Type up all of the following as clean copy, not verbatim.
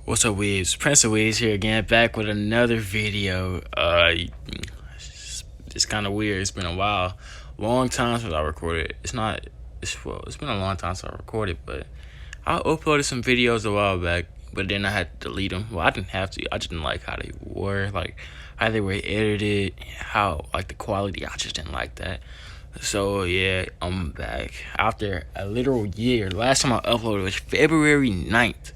What's up, Weeds? Prince of Weeds here again, back with another video. It's kind of weird. It's been a while, long time since I recorded. It's been a long time since I recorded, but I uploaded some videos a while back, but then I had to delete them. Well, I didn't have to. I just didn't like how they were, like how they were edited, how like the quality. I just didn't like that. So yeah, I'm back after a literal year. Last time I uploaded was February 9th.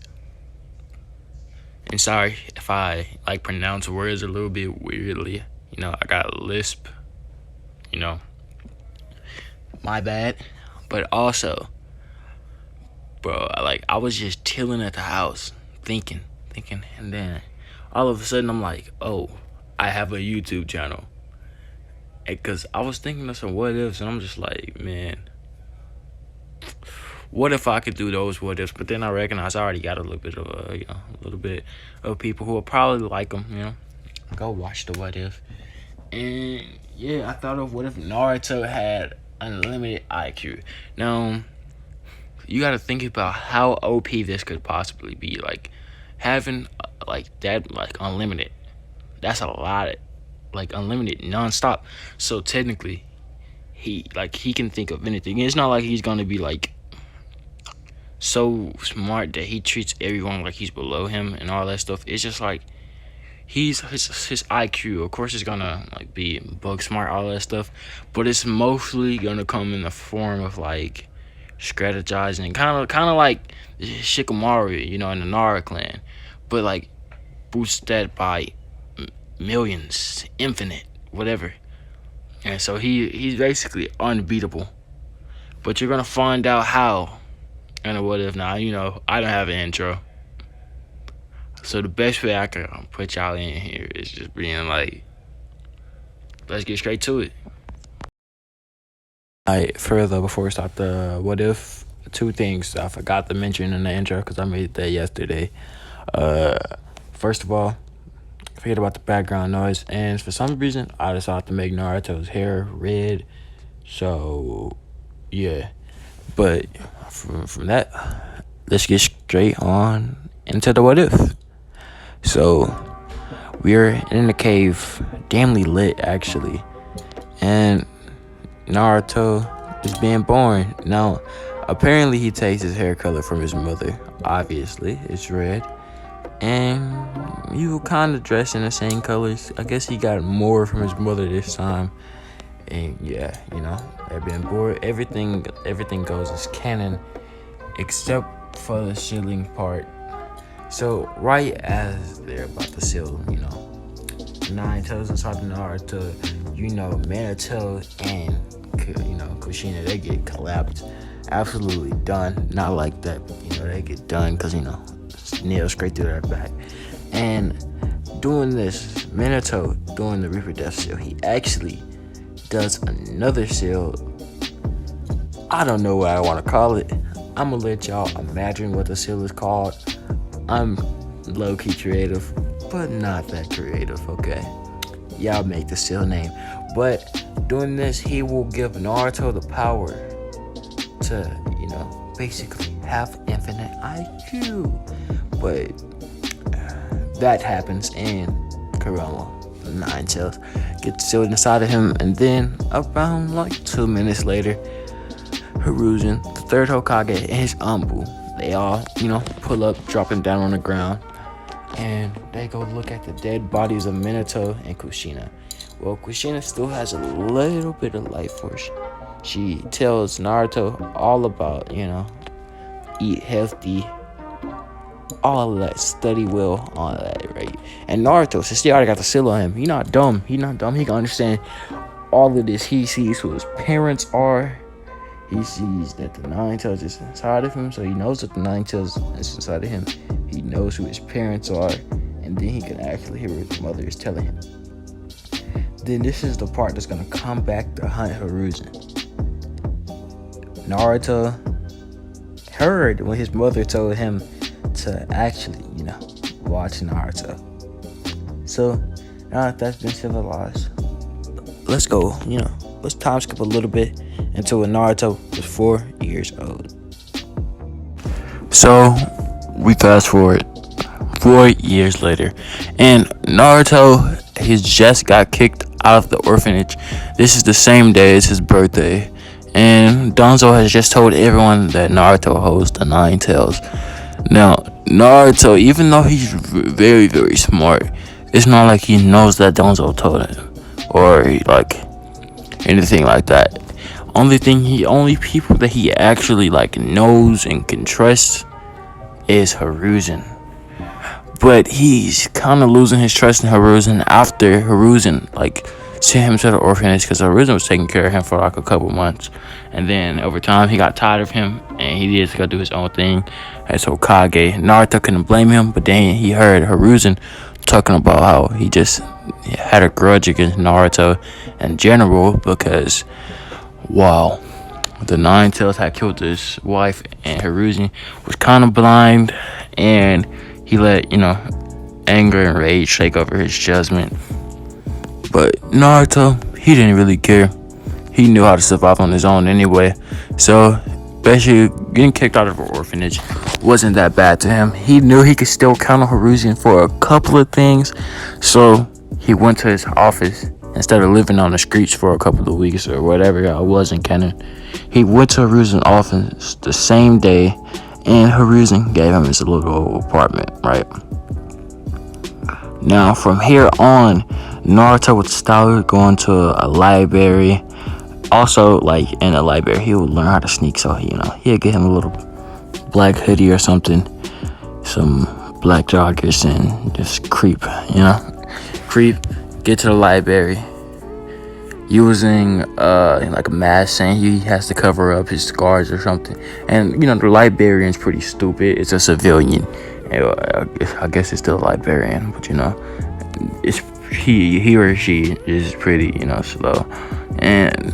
And sorry if I like pronounce words a little bit weirdly. I got a lisp. You know, my bad. But also, bro, I was just chilling at the house, thinking, and then all of a sudden I'm like, oh, I have a YouTube channel. Because I was thinking of some what ifs, and I'm just like, man, what if I could do those what ifs? But then I recognize I already got a little bit of a little bit of people who will probably like them. Go watch the what if. And yeah, I thought of what if Naruto had unlimited IQ. Now you got to think about how OP this could possibly be. Like having like that, like unlimited. That's a lot. Like unlimited nonstop. So technically, he can think of anything. It's not like he's gonna be like so smart that he treats everyone like he's below him and all that stuff. It's just like his IQ, of course, is gonna like be bug smart, all that stuff, but it's mostly gonna come in the form of like strategizing, kind of like Shikamaru, in the Nara clan, but like boost that by millions, infinite, whatever. And so he's basically unbeatable. But you're gonna find out how. And what if now? I don't have an intro. So the best way I can put y'all in here is just being like, let's get straight to it. Alright, further before we start the what if, two things I forgot to mention in the intro because I made that yesterday. First of all, forget about the background noise, and for some reason I decided to make Naruto's hair red. So yeah, but from that, let's get straight on into the what if. So we're in the cave, damnly lit actually, and Naruto is being born. Now apparently he takes his hair color from his mother. Obviously it's red, and you kind of dress in the same colors. I guess he got more from his mother this time. And yeah, they're being bored. Everything goes as canon, except for the shilling part. So right as they're about to seal, Nine tells inside the Naruto, Minato and Kushina, they get collapsed. Absolutely done. Not like that, but they get done because nails straight through their back. And doing this, Minato doing the Reaper Death Seal, he actually does another seal. I don't know what I want to call it. I'm gonna let y'all imagine what the seal is called. I'm low-key creative, but not that creative, okay? Y'all make the seal name. But doing this, he will give Naruto the power to, basically have infinite IQ. But that happens, and Kurama, Nine Tails, gets sealed inside of him, and then around like 2 minutes later, Hiruzen, the third Hokage, and his Anbu, they all, pull up, drop him down on the ground, and they go look at the dead bodies of Minato and Kushina. Well, Kushina still has a little bit of life force. She tells Naruto all about, eat healthy, all of that, study well, all of that, right? And Naruto, since he already got the seal on him, he not dumb. He can understand all of this. He sees who his parents are. He sees that the Nine Tails is inside of him, so he knows that the Nine Tails is inside of him. He knows who his parents are, and then he can actually hear what his mother is telling him. Then this is the part that's gonna come back to hunt Hiruzen. Naruto heard when his mother told him to actually, watch Naruto. So now that that's been civilized, let's go, let's time skip a little bit until when Naruto was 4 years old. So we fast forward 4 years later. And Naruto, he's just got kicked out of the orphanage. This is the same day as his birthday. And Danzo has just told everyone that Naruto holds the 9 tails. Now, Naruto, even though he's very, very smart, it's not like he knows that Danzo told him. Or, like, anything like that. Only people that he actually, like, knows and can trust is Hiruzen. But he's kind of losing his trust in Hiruzen after Hiruzen, like, sent him to the orphanage because Hiruzen was taking care of him for like a couple months. And then over time, he got tired of him and he just got to do his own thing as Hokage. Naruto couldn't blame him, but then he heard Hiruzen talking about how he just had a grudge against Naruto in general because, wow, the 9 tails had killed his wife and Hiruzen was kind of blind and he let, anger and rage take over his judgment. But Naruto, he didn't really care. He knew how to survive on his own anyway. So, basically, getting kicked out of an orphanage wasn't that bad to him. He knew he could still count on Hiruzen for a couple of things. So, he went to his office instead of living on the streets for a couple of weeks or whatever it was in canon. He went to Hiruzen's office the same day, and Hiruzen gave him his little apartment, right? Now, from here on, Naruto would start going to a library. Also, like, in a library, he would learn how to sneak. So, he'd get him a little black hoodie or something, some black joggers, and just creep, get to the library using, like a mask, saying he has to cover up his scars or something. And, the librarian's pretty stupid. It's a civilian. I guess it's still a librarian, but it's he or she is pretty slow, and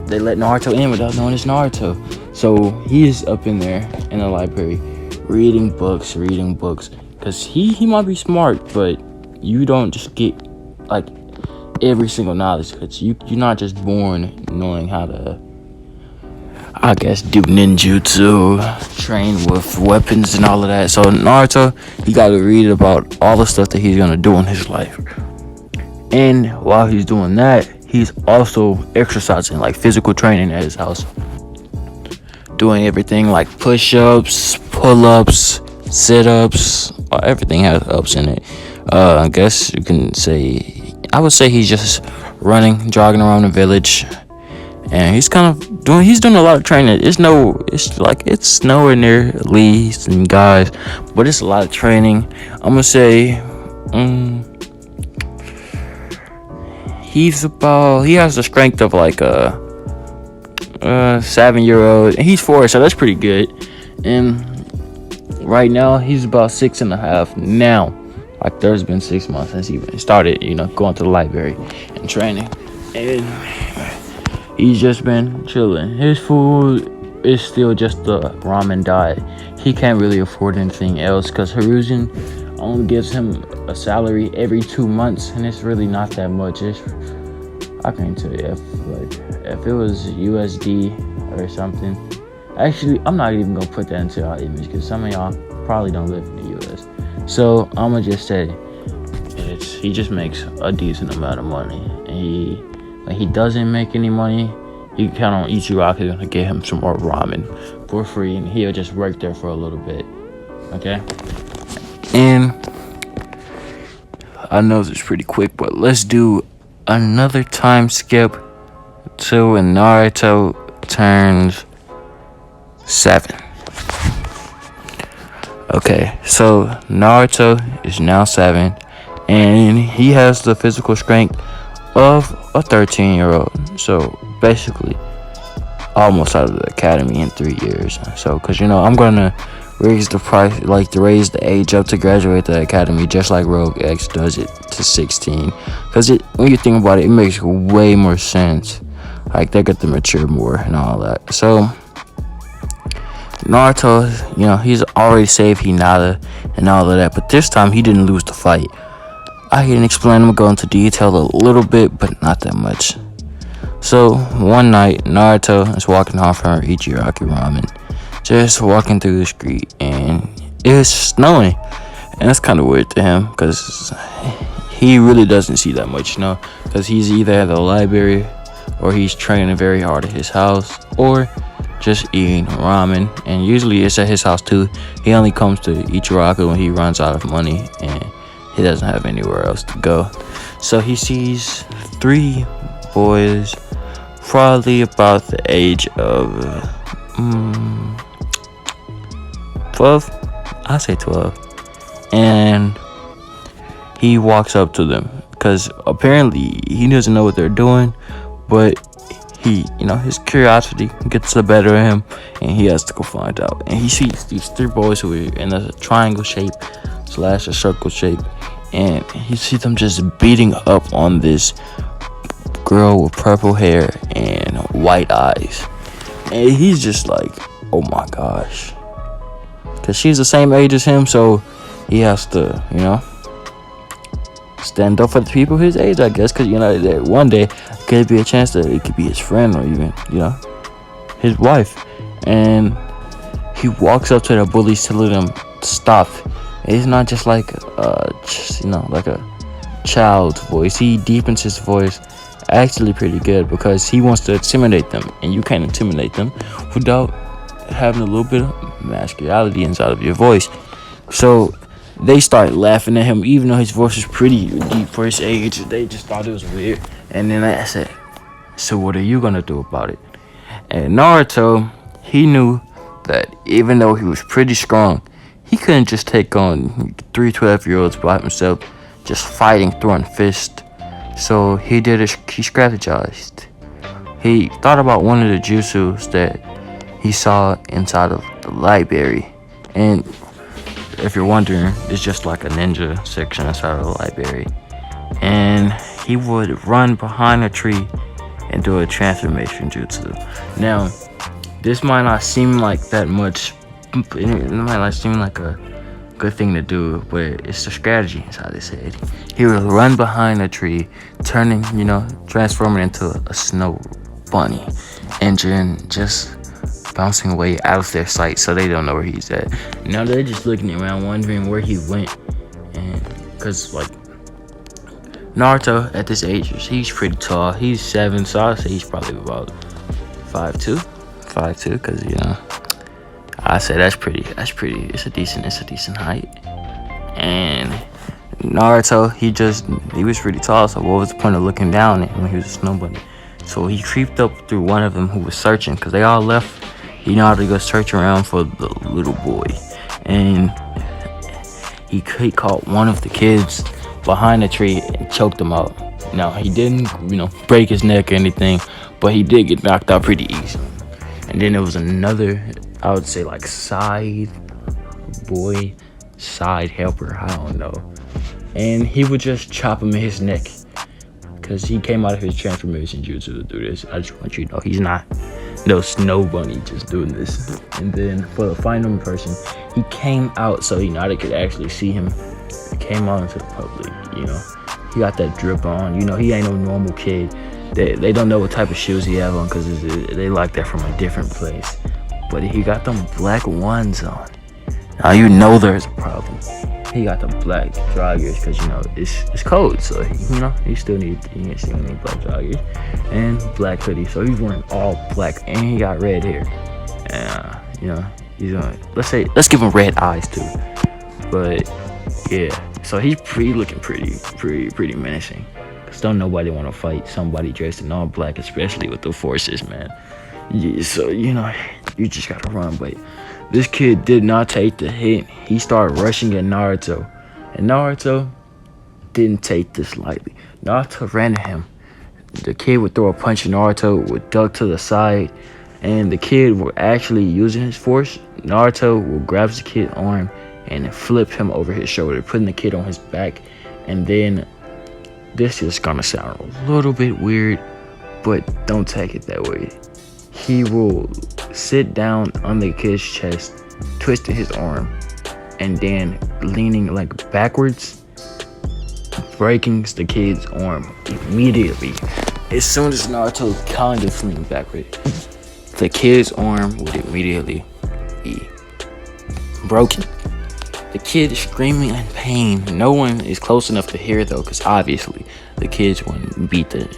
they let Naruto in without knowing it's Naruto. So he's up in there in the library reading books because he might be smart, but you don't just get like every single knowledge because you're not just born knowing how to, I guess, do ninjutsu, train with weapons and all of that. So Naruto, he got to read about all the stuff that he's going to do in his life. And while he's doing that, he's also exercising, like physical training at his house. Doing everything like push-ups, pull-ups, sit-ups, everything has ups in it. I guess you can say, I would say he's just running, jogging around the village. And he's doing a lot of training. It's nowhere near Lee's and guys, but it's a lot of training. I'm gonna say, he has the strength of like a 7-year-old, and he's 4, so that's pretty good. And right now he's about 6.5 now. Like there's been 6 months since he started, going to the library and training, and he's just been chilling. His food is still just the ramen diet. He can't really afford anything else because Hiruzen only gives him a salary every 2 months, and it's really not that much. I can't tell you if it was USD or something. Actually, I'm not even gonna put that into our image because some of y'all probably don't live in the US. So I'm gonna just say he just makes a decent amount of money, and he doesn't make any money, you can count on Ichiraki to get him some more ramen for free, and he'll just work there for a little bit. Okay? And I know this is pretty quick, but let's do another time skip to when Naruto turns 7. Okay, so Naruto is now 7, and he has the physical strength of a 13-year-old. So basically, almost out of the academy in 3 years. So, because I'm gonna raise the price, like to raise the age up to graduate the academy, just like Rogue X does it to 16. Because when you think about it, it makes way more sense. Like they get to mature more and all that. So Naruto, he's already saved Hinata and all of that, but this time he didn't lose the fight. I can explain, I'm gonna go into detail a little bit, but not that much. So one night, Naruto is walking home from Ichiraki Ramen, just walking through the street, and it was snowing. And that's kind of weird to him because he really doesn't see that much, because he's either at the library or he's training very hard at his house or just eating ramen. And usually it's at his house too. He only comes to Ichiraku when he runs out of money and he doesn't have anywhere else to go. So he sees 3 boys, probably about the age of 12. I say 12. And he walks up to them because apparently he doesn't know what they're doing, but his curiosity gets the better of him and he has to go find out. And he sees these 3 boys who are in a triangle shape / a circle shape, and he sees them just beating up on this girl with purple hair and white eyes. And he's just like, oh my gosh, because she's the same age as him, so he has to stand up for the people his age, I guess, because that one day could be a chance that it could be his friend or even his wife. And he walks up to the bullies telling them to stop. It's not just like like a child's voice. He deepens his voice actually pretty good because he wants to intimidate them, and you can't intimidate them without having a little bit of masculinity inside of your voice. So they start laughing at him, even though his voice was pretty deep for his age. They just thought it was weird. And then I said, so what are you gonna do about it? And Naruto, he knew that even though he was pretty strong, he couldn't just take on 3 12-year-olds by himself, just fighting, throwing fists. So he strategized. He thought about one of the jutsus that he saw inside of the library. And if you're wondering, it's just like a ninja section inside of the library. And he would run behind a tree and do a transformation jutsu. Now, this might not seem like that much. It might not seem like a good thing to do, but it's the strategy inside his head. He would run behind a tree, transforming into a snow bunny, and then just bouncing away out of their sight, so they don't know where he's at. Now they're just looking around, wondering where he went, and because Naruto at this age, he's pretty tall. He's 7, so I'd say he's probably about 5'2", because I say that's pretty. It's a decent height. And Naruto, he was pretty tall. So what was the point of looking down at him when he was a snow bunny? So he creeped up through one of them who was searching, because they all left. He knew how to go search around for the little boy, and he caught one of the kids behind the tree and choked him out. Now he didn't, break his neck or anything, but he did get knocked out pretty easy. And then there was another, I would say, like side helper, I don't know. And he would just chop him in his neck, because he came out of his transformation jutsu to do this. I just want you to know he's not no snow bunny just doing this. And then for the final person, he came out so they could actually see him. He came out into the public, He got that drip on, he ain't no normal kid. They don't know what type of shoes he have on, because they like that from a different place. But he got them black ones on. Now there's a problem. He got the black joggers because it's cold, so he still need black joggers and black hoodie. So he's wearing all black, and he got red hair. And let's give him red eyes too. But yeah, so he's looking pretty menacing. Cause don't nobody want to fight somebody dressed in all black, especially with the forces, man. Yeah, so you just gotta run, but this kid did not take the hit. He started rushing at Naruto, and Naruto didn't take this lightly. Naruto ran at him. The kid would throw a punch, and Naruto would duck to the side, and the kid was actually using his force. Naruto would grab the kid's arm and flip him over his shoulder, putting the kid on his back. And then, this is gonna sound a little bit weird, but don't take it that way. He will sit down on the kid's chest, twisting his arm, and then leaning like backwards, breaking the kid's arm immediately. As soon as Naruto kind of leaned backward, the kid's arm would immediately be broken. The kid is screaming in pain. No one is close enough to hear though, because obviously the kids wouldn't beat the,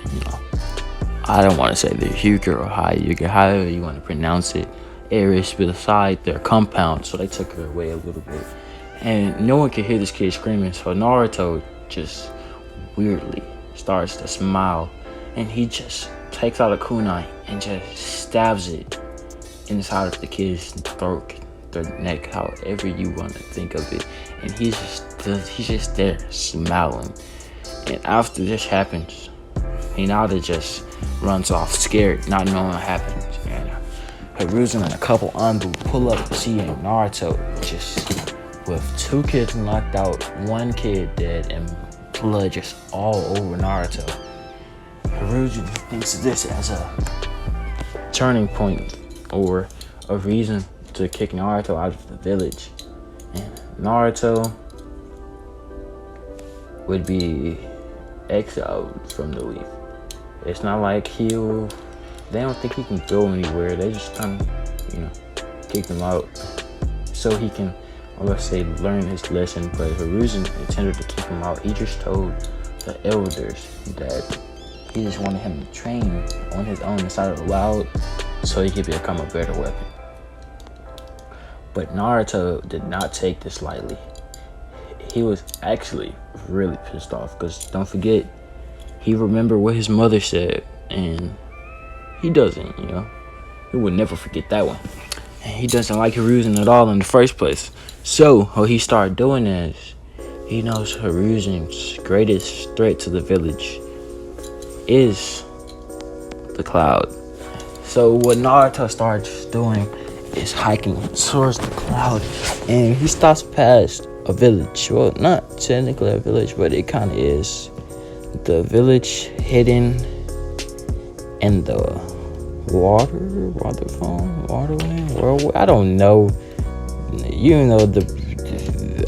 I don't want to say the Hyuga or Hyuga, however you want to pronounce it, areas beside their compound, so they took her away a little bit. And no one could hear this kid screaming, so Naruto just weirdly starts to smile, and he just takes out a kunai and just stabs it inside of the kid's throat, their neck, however you want to think of it. And he's just there smiling. And after this happens, Hinata just runs off scared, not knowing what happens. And Hiruzen and a couple Anbu pull up seeing Naruto just with 2 kids knocked out, 1 kid dead, and blood just all over Naruto. Hiruzen thinks of this as a turning point or a reason to kick Naruto out of the village. And Naruto would be exiled from the leaf. It's not like they don't think he can go anywhere. They just kind of, kick him out so he can, let's say, learn his lesson. But Hiruzen intended to keep him out. He just told the elders that he just wanted him to train on his own inside of the wild so he could become a better weapon. But Naruto did not take this lightly. He was actually really pissed off because, don't forget, he remembered what his mother said, and he doesn't, He would never forget that one. And he doesn't like Hiruzen at all in the first place. So, what he started doing is, he knows Hiruzen's greatest threat to the village is the cloud. So, what Naruto starts doing is hiking towards the cloud, and he stops past a village. Well, not technically a village, but it kind of is. The village hidden in the waterland, well, I don't know.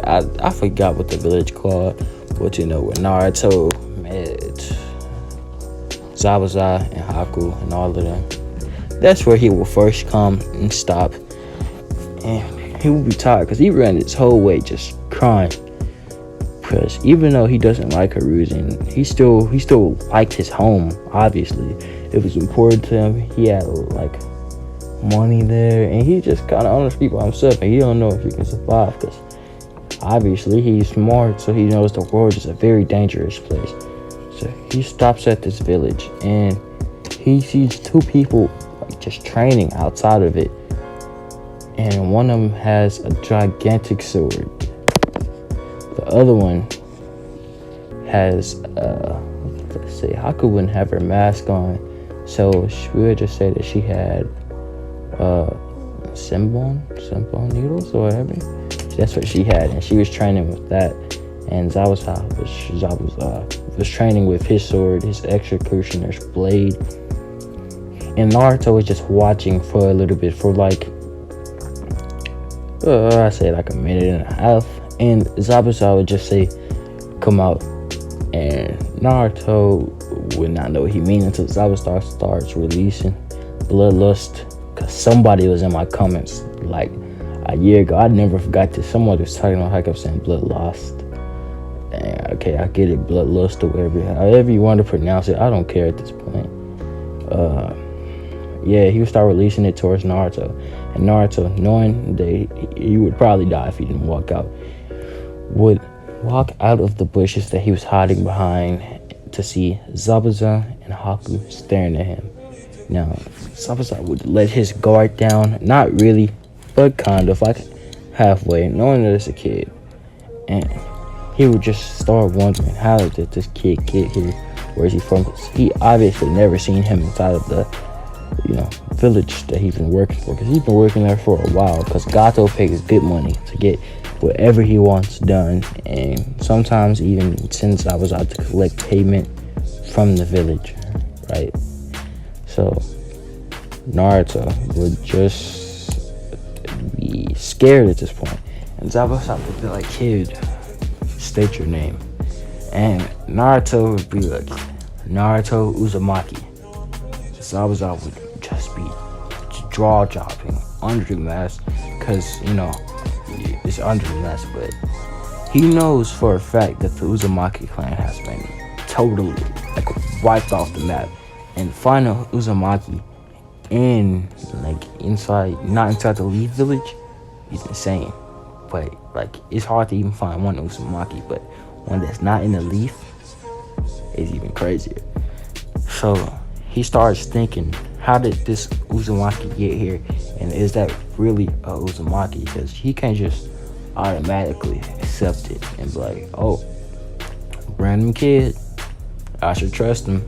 I forgot what the village called, but where Naruto met Zabuza and Haku and all of them. That's where he will first come and stop, and he will be tired because he ran his whole way just crying. Because even though he doesn't like Hiruzen, he still liked his home. Obviously, it was important to him. He had money there, and he just kind of honest people himself, and he don't know if he can survive. Because obviously he's smart, so he knows the world is a very dangerous place. So he stops at this village, and he sees 2 people just training outside of it, and one of them has a gigantic sword. The other one has, let's say, Haku wouldn't have her mask on, so we would just say that she had Senbon needles or whatever. That's what she had, and she was training with that. And Zabuza was training with his sword, his executioner's blade. And Naruto was just watching for a little bit, for I say a minute and a half. And Zabuza would just say, "Come out." And Naruto would not know what he means until Zabuza starts releasing bloodlust. Because somebody was in my comments a year ago. I never forgot this. Someone was talking about how I kept saying bloodlust. And okay, I get it, bloodlust or however you want to pronounce it. I don't care at this point. He would start releasing it towards Naruto. And Naruto, knowing that he would probably die if he didn't walk out, would walk out of the bushes that he was hiding behind to see Zabuza and Haku staring at him. Now, Zabuza would let his guard down, not really, but kind of, halfway, knowing that it's a kid. And he would just start wondering, how did this kid get here? Where is he from? Because he obviously never seen him inside of the village that he's been working for, because he's been working there for a while, because Gato pays good money to get whatever he wants done, and sometimes even sends I was out to collect payment from the village, right? So Naruto would just be scared at this point, and Zabuza would be like, "Kid, state your name." And Naruto would be like, "Naruto Uzumaki." Zabuza would just be jaw dropping under the mask, because it's under the mess, but he knows for a fact that the Uzumaki clan has been totally like wiped off the map. And final Uzumaki not inside the Leaf Village is insane. But like it's hard to even find one Uzumaki, but one that's not in the Leaf is even crazier. So he starts thinking, how did this Uzumaki get here? And is that really a Uzumaki? Because he can't just automatically accept it and be like, oh, random kid, I should trust him.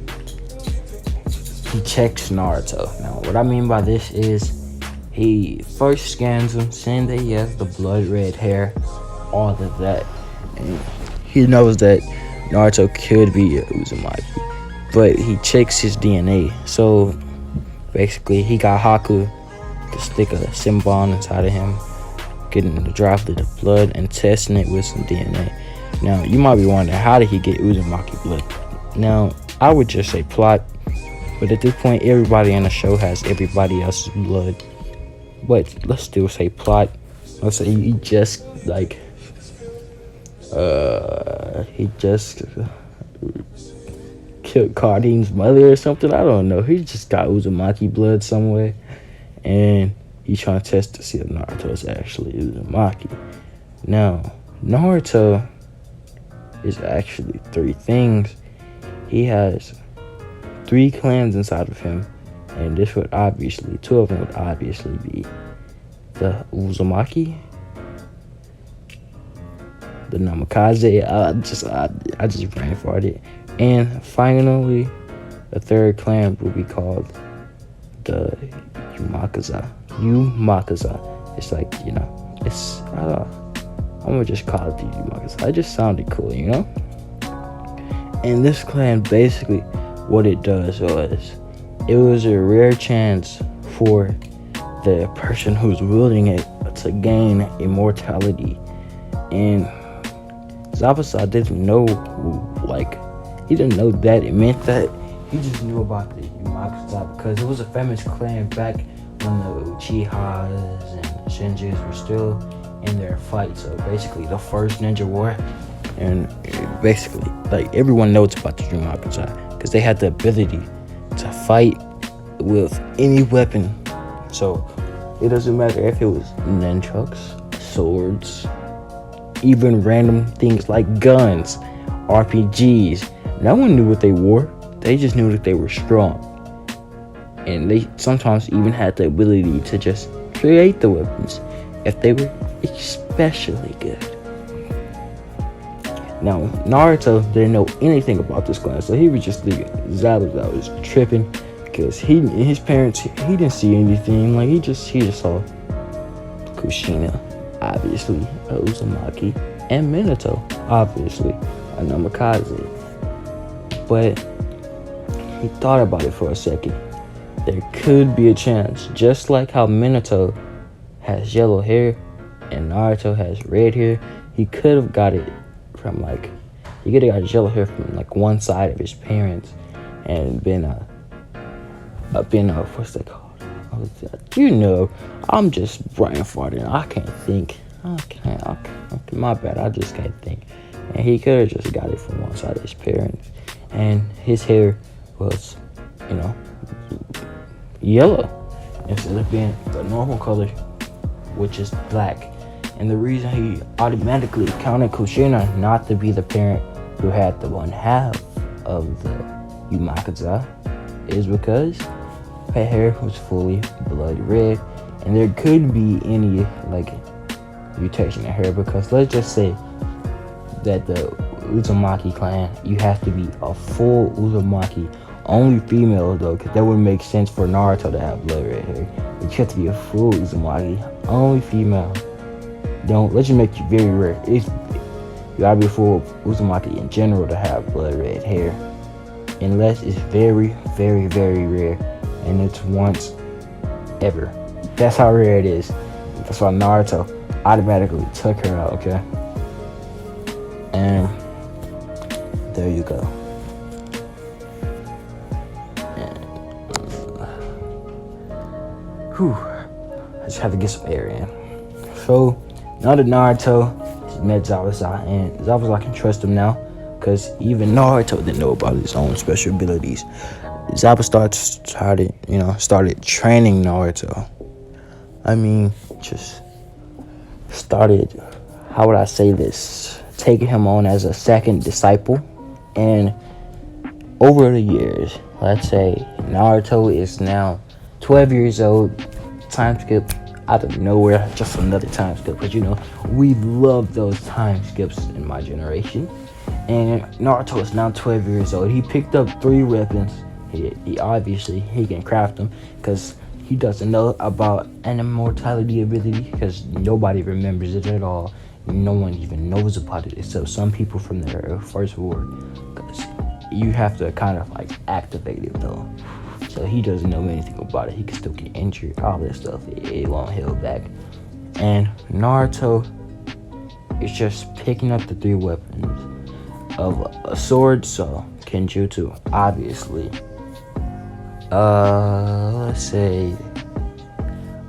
He checks Naruto. Now, what I mean by this is he first scans him, saying that he has the blood red hair, all of that. And he knows that Naruto could be a Uzumaki, but he checks his DNA. So basically, he got Haku to stick a symbol inside of him, getting the droplet of blood and testing it with some DNA. Now, you might be wondering, how did he get Uzumaki blood? Now, I would just say plot, but at this point, everybody in the show has everybody else's blood. But let's still say plot. Let's say he just killed Cardine's mother or something. I don't know. He just got Uzumaki blood somewhere, and he's trying to test to see if Naruto is actually Uzumaki. Now, Naruto is actually three things. He has 3 clans inside of him, and this would obviously, 2 of them would obviously be the Uzumaki, the Namikaze. I just brain farted. And finally, the 3rd clan will be called the Umakaza. It's like, it's I'm gonna just call it the Umakaza. It just sounded cool, And this clan, basically what it does was, it was a rare chance for the person who's wielding it to gain immortality. And Zabuza didn't know, he didn't know that it meant that. He just knew about the Umakaza because it was a famous clan back when the Uchihas and Shinjis were still in their fight. So basically the first ninja war, and basically everyone knows about the Umakaza because they had the ability to fight with any weapon. So it doesn't matter if it was nunchucks, swords, even random things like guns, RPGs. No one knew what they wore. They just knew that they were strong. And they sometimes even had the ability to just create the weapons if they were especially good. Now, Naruto didn't know anything about this clan, so he was just thinking Zabuza was tripping because his parents, he didn't see anything. He just saw Kushina, obviously a Uzumaki, and Minato, obviously a Namikaze. But he thought about it for a second. There could be a chance, just like how Minato has yellow hair and Naruto has red hair. He could have got it from he could have got his yellow hair from one side of his parents and been what's that called? I'm just brain farting. I can't think. Okay, my bad. I just can't think. And he could have just got it from one side of his parents, and his hair was, yellow instead of being the normal color, which is black. And the reason he automatically counted Kushina not to be the parent who had the 1/2 of the Umakaza is because her hair was fully blood red, and there could be any mutation in her, because let's just say that the Uzumaki clan, you have to be a full Uzumaki, only female though, because that wouldn't make sense for Naruto to have blood red hair. But you have to be a full Uzumaki, only female. Let's just make you very rare. You gotta be a full Uzumaki in general to have blood red hair, unless it's very, very, very rare, and it's once ever. That's how rare it is. That's why Naruto automatically took her out, okay? And there you go. I just had to get some air in. So Now that Naruto has met Zabuza, and Zabuza can trust him now, because even Naruto didn't know about his own special abilities. Zabuza started training Naruto. I mean, just started, how would I say this, taking him on as a second disciple. And over the years, let's say Naruto is now 12 years old. Time skip out of nowhere, just another time skip, because we love those time skips in my generation. And Naruto is now 12 years old. He picked up 3 weapons. He obviously can craft them, because he doesn't know about an immortality ability, because nobody remembers it at all. No one even knows about it except some people from the first war, because you have to kind of like activate it though. So he doesn't know anything about it. He can still get injured, all this stuff. It won't heal back. And Naruto is just picking up the 3 weapons of a sword, so Kenjutsu, obviously. Let's say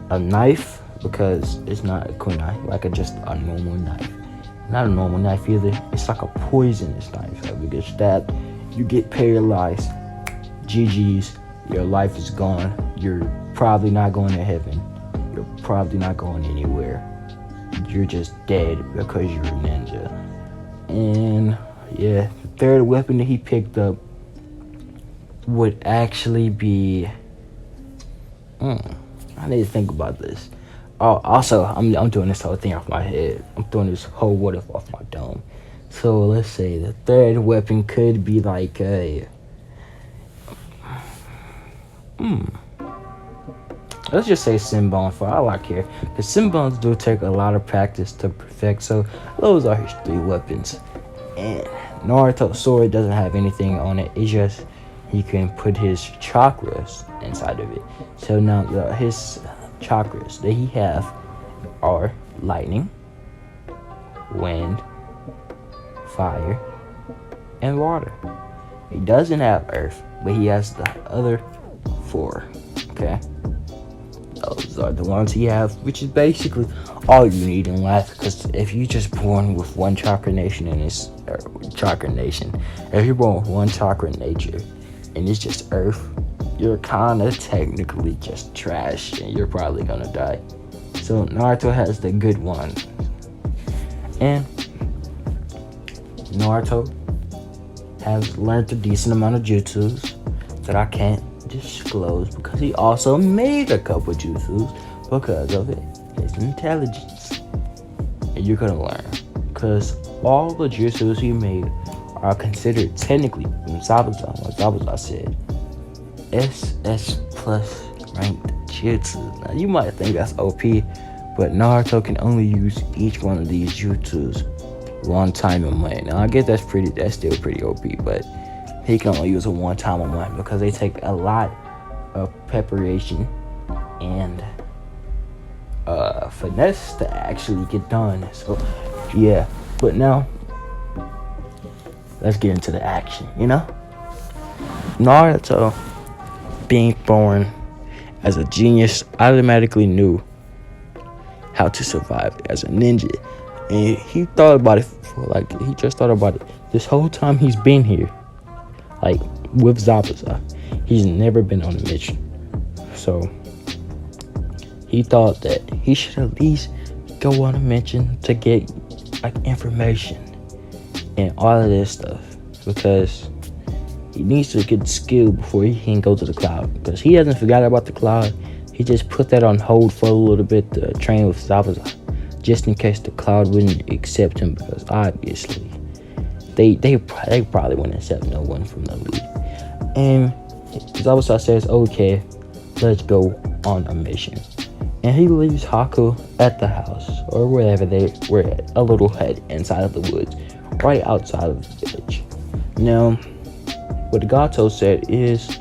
a knife, because it's not a kunai, like just a normal knife. Not a normal knife either. It's like a poisonous knife. So if you get stabbed, you get paralyzed. GG's. Your life is gone. You're probably not going to heaven. You're probably not going anywhere. You're just dead because you're a ninja. And yeah, the 3rd weapon that he picked up would actually be... I need to think about this. Oh, also, I'm doing this whole thing off my head. I'm throwing this whole what if off my dome. So let's say the 3rd weapon could be like a... Let's just say Sinbon for all I care. Because Sinbons do take a lot of practice to perfect. So those are his 3 weapons. And Naruto's sword doesn't have anything on it. It's just he can put his chakras inside of it. So now his chakras that he have are lightning, wind, fire, and water. He doesn't have earth, but he has the other 4. Okay, those are the ones he have, which is basically all you need in life. Because if you're just born with one chakra nation and it's chakra nation, if you're born with one chakra nature and it's just earth, you're kind of technically just trash and you're probably gonna die. So Naruto has the good one. And Naruto has learned a decent amount of jutsus that I can't disclose, because he also made a couple jutsus because of it. His intelligence. And you're gonna learn, because all the jutsus he made are considered technically, from Zabuza, like Zabuza said, SS plus ranked jutsu. Now you might think that's OP, but Naruto can only use each one of these jutsus one time a month. Now I guess that's still pretty OP, but he can only use it one time a month because they take a lot of preparation and finesse to actually get done. So yeah, but now let's get into the action. Naruto, being born as a genius, automatically knew how to survive as a ninja. And he thought about it he just thought about it this whole time he's been here. Like, with Zabuza, he's never been on a mission. So he thought that he should at least go on a mission to get like information and all of this stuff, because he needs to get skill before he can go to the cloud. Because he hasn't forgot about the cloud. He just put that on hold for a little bit to train with Zabuza, just in case the cloud wouldn't accept him, because obviously they probably wouldn't accept no one from the league. And Zabuza says, okay, let's go on a mission. And he leaves Haku at the house, or wherever they were at, a little hut inside of the woods, right outside of the village. Now, what Gato said is 2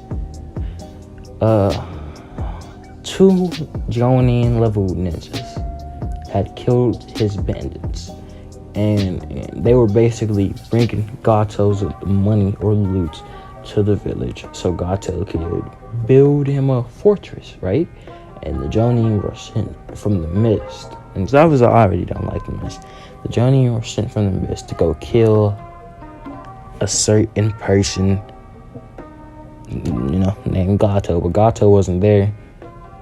Jonin level ninjas had killed his bandits, and they were basically bringing Gato's money or loot to the village so Gato could build him a fortress, right? And the Jonin were sent from the mist And Zabuza already don't like the mist. The Jonin were sent from the mist to go kill a certain person, named Gato. But Gato wasn't there.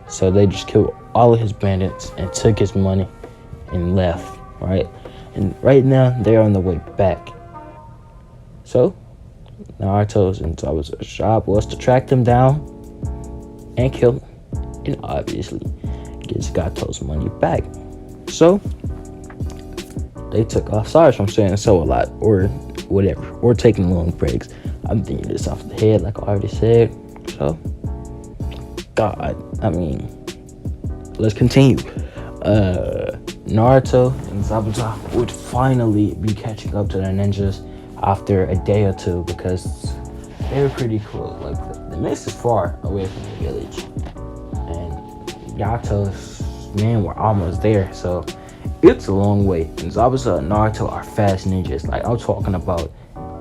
So they just killed all of his bandits and took his money and left, right? And right now, they're on the way back. So, Naruto's and Zabuza's job was to track them down and kill them. And obviously, gets Gato's money back. So, they took off. Sorry if I'm saying so a lot, or whatever, or taking long breaks. I'm thinking this off the head, like I already said. So, let's continue. Naruto and Zabuza would finally be catching up to the ninjas after a day or two because they were pretty close. Like the mist is far away from the village, and Gato's men were almost there, so it's a long way. And Zabuza and Naruto are fast ninjas. Like I'm talking about,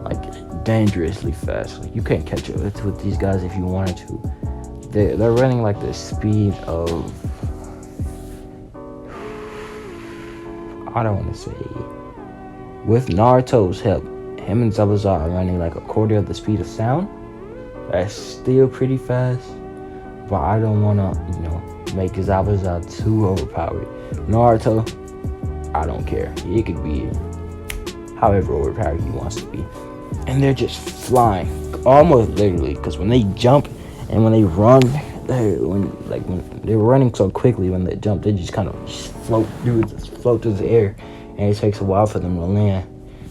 like dangerously fast. Like you can't catch up with these guys if you wanted to. They're running like the speed of, I don't want to say, with Naruto's help, him and Zabuza are running like a quarter of the speed of sound. That's still pretty fast, but I don't want to, make Zabuza too overpowered. Naruto, I don't care. He could be however overpowered he wants to be. And they're just flying, almost literally, because when they jump and when they run, when they're running so quickly, when they jump, they just kind of float through the air, and it takes a while for them to land.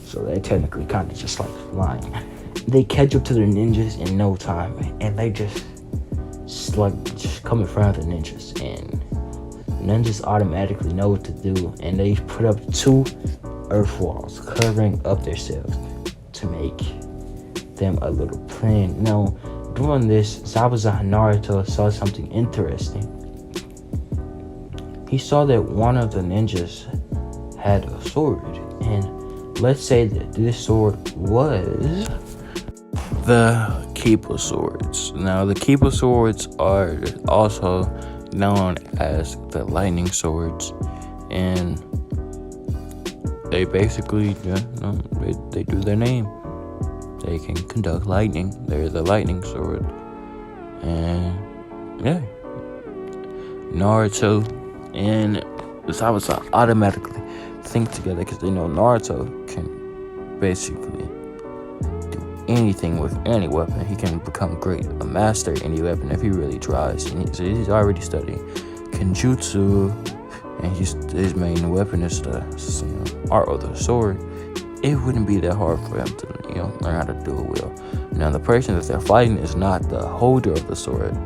So they're technically kind of just like flying. They catch up to their ninjas in no time, and they just come in front of the ninjas, and ninjas automatically know what to do, and they put up 2 earth walls covering up themselves to make them a little plan. Now, doing this, Zabuza and Naruto saw something interesting. He saw that one of the ninjas had a sword, and let's say that this sword was the Keeper swords. Now, the Keeper swords are also known as the lightning swords, and they basically, they do their name. They can conduct lightning. They're the lightning sword. And yeah, Naruto and Zabuza automatically think together because they know Naruto can basically do anything with any weapon. He can become great, a master at any weapon if he really tries. And he's already studying Kenjutsu, and his main weapon is the art of the sword. It wouldn't be that hard for him to, learn how to do it well. Now, the person that they're fighting is not the holder of the sword.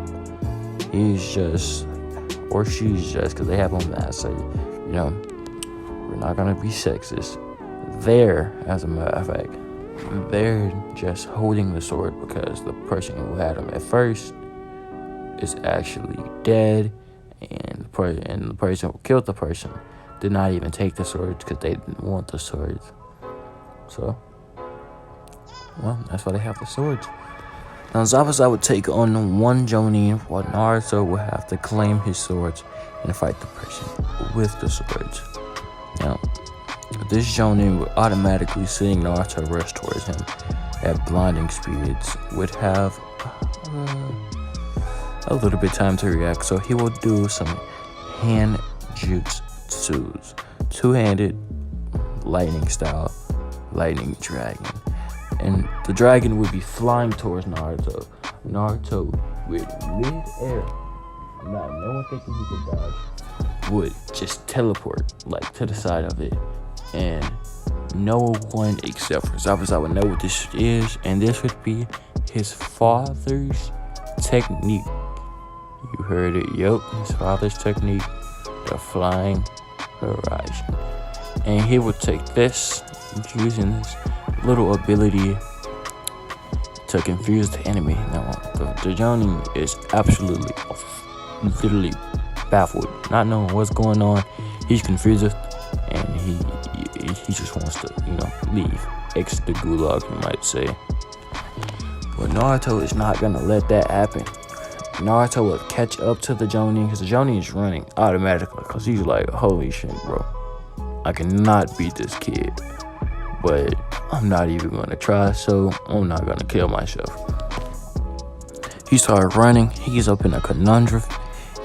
He's just, or she's just, because they have on that. So, we're not gonna be sexist. They're, as a matter of fact, they're just holding the sword because the person who had him at first is actually dead, and the person who killed the person did not even take the swords because they didn't want the swords. So, well, that's why they have the swords. Now, Zabuza would take on one Jonin, while Naruto would have to claim his swords and fight the person with the swords. Now, this Jonin would automatically, seeing Naruto rush towards him at blinding speeds, would have a little bit time to react. So he will do some hand jutsus, 2-handed lightning style, lightning dragon, and the dragon would be flying towards Naruto. Naruto, with mid-air, not no one thinking he could dodge, would just teleport to the side of it, and no one except for Zabuza would know what this is, and this would be his father's technique. You heard it, yup, his father's technique, the flying horizon. And he would take this, using this little ability to confuse the enemy. Now, the Jonin is absolutely, literally baffled, not knowing what's going on. He's confused, and he just wants to, leave. Exit the gulag, you might say. But Naruto is not gonna let that happen. Naruto would catch up to the Jonin, because the Jonin is running automatically, because he's like, holy shit, bro, I cannot beat this kid, but I'm not even gonna try, so I'm not gonna kill myself. He started running. He's up in a conundrum,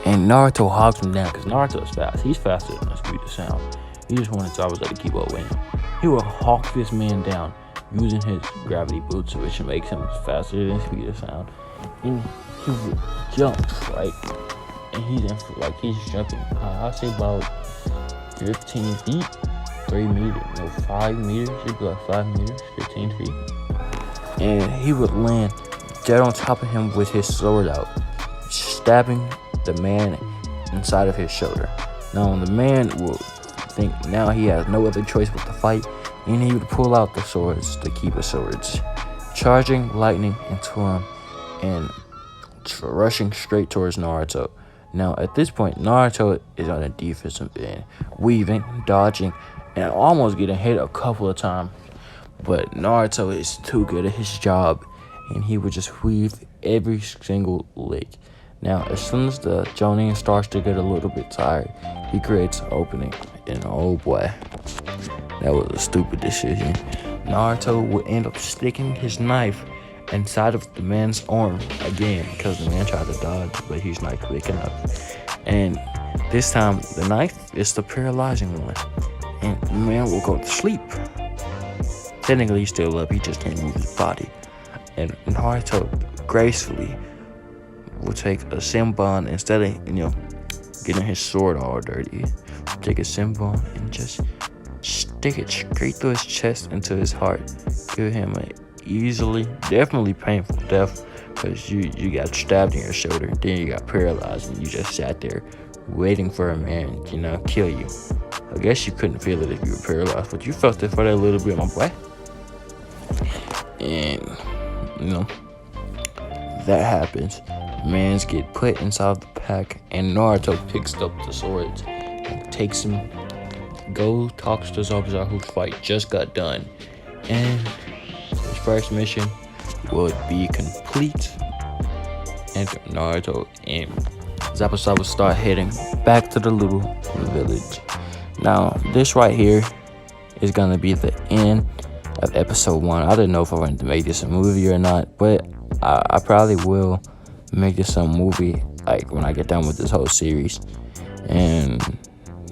and Naruto hogs him down, because Naruto is fast. He's faster than the speed of sound. He just wanted Zabuza to keep up with him. He would hawk this man down using his gravity boots, which makes him faster than speed of sound. And he would jump, right? And he's jumping. I'll say about 15 feet, 3 meters, no, 5 meters. It'd be like 5 meters, 15 feet. And he would land dead on top of him with his sword out, stabbing the man inside of his shoulder. Now, the man will think now he has no other choice but to fight, and he would pull out the swords, the Kiba swords, charging lightning into him and rushing straight towards Naruto. Now, at this point, Naruto is on a defensive end, weaving, dodging, and almost getting hit a couple of times. But Naruto is too good at his job, and he would just weave every single lick. Now, as soon as the Jonin starts to get a little bit tired, he creates an opening, and oh boy, that was a stupid decision. Naruto would end up sticking his knife inside of the man's arm again, because the man tried to dodge, but he's not quick enough. And this time, the knife is the paralyzing one, and the man will go to sleep. Technically, he's still up, he just can't move his body. And Naruto gracefully will take a Senbon, instead of, getting his sword all dirty, take a Senbon and just stick it straight through his chest into his heart. Give him a definitely painful death, because you got stabbed in your shoulder, then you got paralyzed, and you just sat there waiting for a man, kill you. I guess you couldn't feel it if you were paralyzed, but you felt it for that little bit, my boy. And, that happens. Mans get put inside the pack, and Naruto picks up the swords and takes him, talks to Zabuza, whose fight just got done. And his first mission would be complete, and Naruto and Zabuza would start heading back to the little village. Now, this right here is gonna be the end of episode 1. I didn't know if I wanted to make this a movie or not, but I probably will make this a movie, like, when I get done with this whole series. And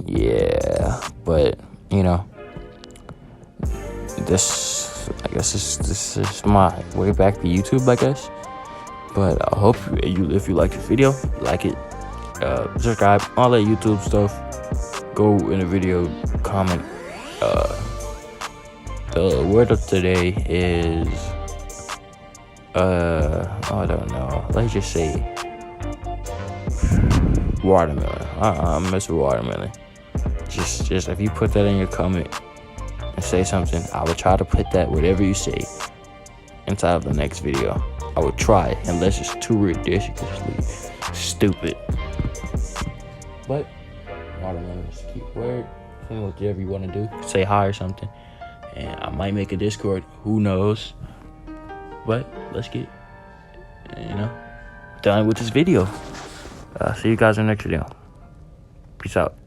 yeah, but this is my way back to YouTube, I guess. But I hope if you like this video, like it, subscribe, all that YouTube stuff. Go in the video, comment. The word of today is I don't know. Let's just say watermelon. I'm messing with watermelon. Just if you put that in your comment and say something, I will try to put that, whatever you say, inside of the next video. I will try, unless it's too ridiculously stupid. But watermelon is a cute word. Whatever you want to do, say hi or something, and I might make a Discord. Who knows? But let's get done with this video. See you guys in the next video. Peace out.